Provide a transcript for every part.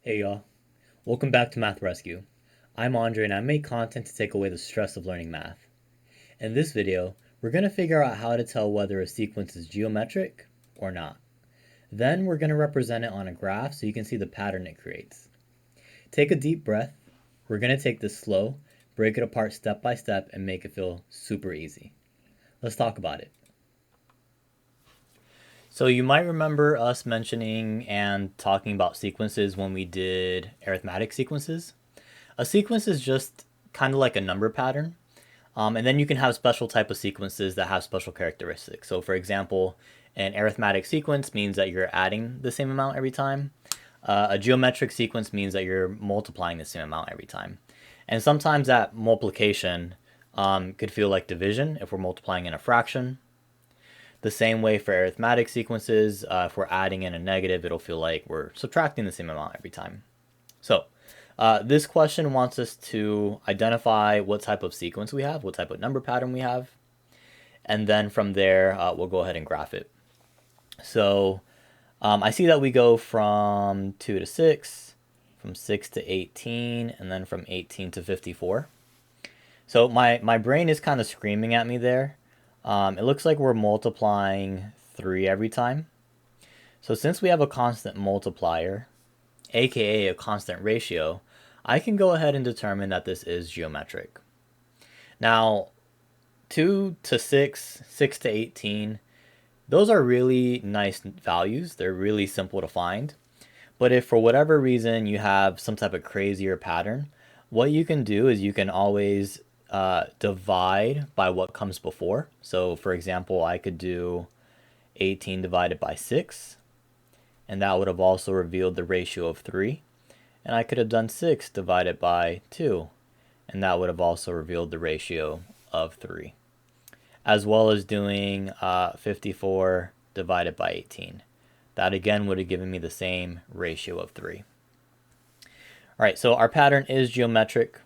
Hey y'all, welcome back to MathRescue. I'm Andre and I make content to take away the stress of learning math. In this video, we're going to figure out how to tell whether a sequence is geometric or not. Then we're going to represent it on a graph so you can see the pattern it creates. Take a deep breath. We're going to take this slow, break it apart step by step, and make it feel super easy. Let's talk about it. So you might remember us mentioning and talking about sequences when we did arithmetic sequences. A sequence is just kind of like a number pattern. And then you can have special type of sequences that have special characteristics. So for example, an arithmetic sequence means that you're adding the same amount every time. A geometric sequence means that you're multiplying the same amount every time. And sometimes that multiplication could feel like division if we're multiplying in a fraction. The same way for arithmetic sequences, if we're adding in a negative, it'll feel like we're subtracting the same amount every time. So this question wants us to identify what type of sequence we have, what type of number pattern we have, and then from there we'll go ahead and graph it. So I see that we go from 2 to 6, from 6 to 18, and then from 18 to 54. So my brain is kind of screaming at me there. It looks like we're multiplying 3 every time. So since we have a constant multiplier, aka a constant ratio, I can go ahead and determine that this is geometric. Now, 2 to 6, 6 to 18, those are really nice values. They're really simple to find. But if for whatever reason you have some type of crazier pattern, what you can do is you can always divide by what comes before. So for example, I could do 18 divided by 6, and that would have also revealed the ratio of 3. And I could have done 6 divided by 2, and that would have also revealed the ratio of 3. As well as doing 54 divided by 18. That again would have given me the same ratio of 3. All right, so our pattern is geometric.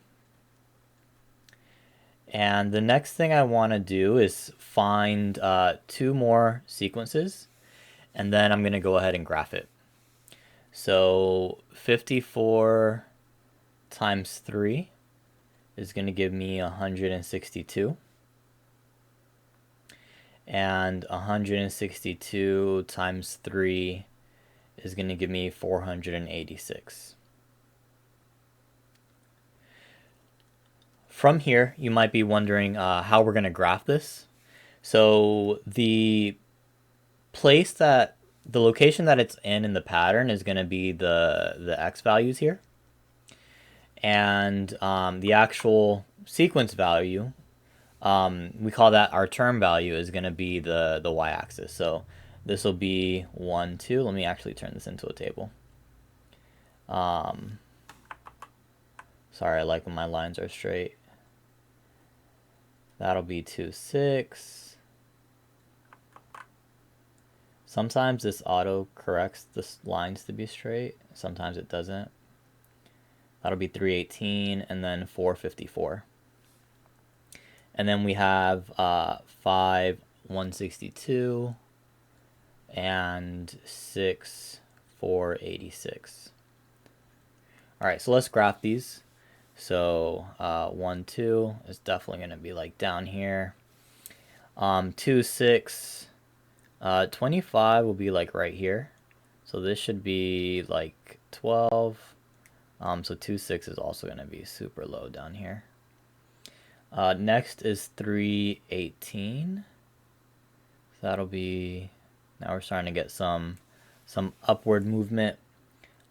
And the next thing I want to do is find 2 more sequences, and then I'm going to go ahead and graph it. So 54 times 3 is going to give me 162. And 162 times 3 is going to give me 486. From here, you might be wondering how we're going to graph this. So the location that it's in the pattern is going to be the x values here. And the actual sequence value, we call that our term value, is going to be the y-axis. So this will be 1, 2. Let me actually turn this into a table. Sorry, I like when my lines are straight. That'll be 2, 6. Sometimes this auto corrects the lines to be straight. Sometimes it doesn't. That'll be 318 and then 454. And then we have 5, 162 and 6, 486. All right, so let's graph these. So 1, 2 is definitely going to be like down here. 2, 6, 25 will be like right here. So this should be like 12. So 2, 6 is also going to be super low down here. Next is 318. So that'll be, now we're starting to get some upward movement.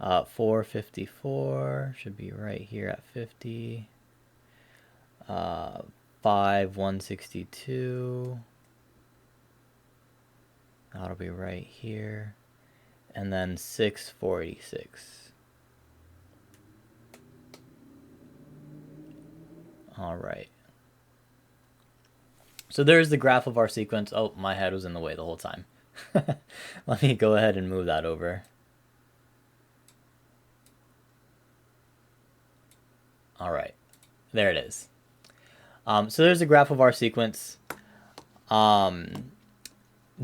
454 should be right here at 50. 5, 162. That'll be right here. And then 6, 486. All right. So there's the graph of our sequence. Oh, my head was in the way the whole time. Let me go ahead and move that over. All right, there it is. So there's a graph of our sequence.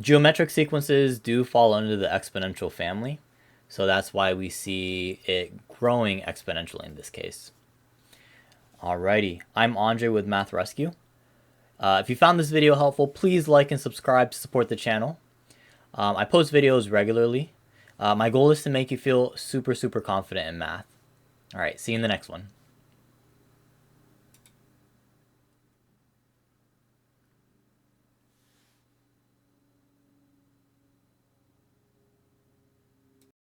Geometric sequences do fall under the exponential family. So that's why we see it growing exponentially in this case. Alrighty, I'm Andre with MathRescue. If you found this video helpful, please like and subscribe to support the channel. I post videos regularly. My goal is to make you feel super confident in math. Alright, see you in the next one.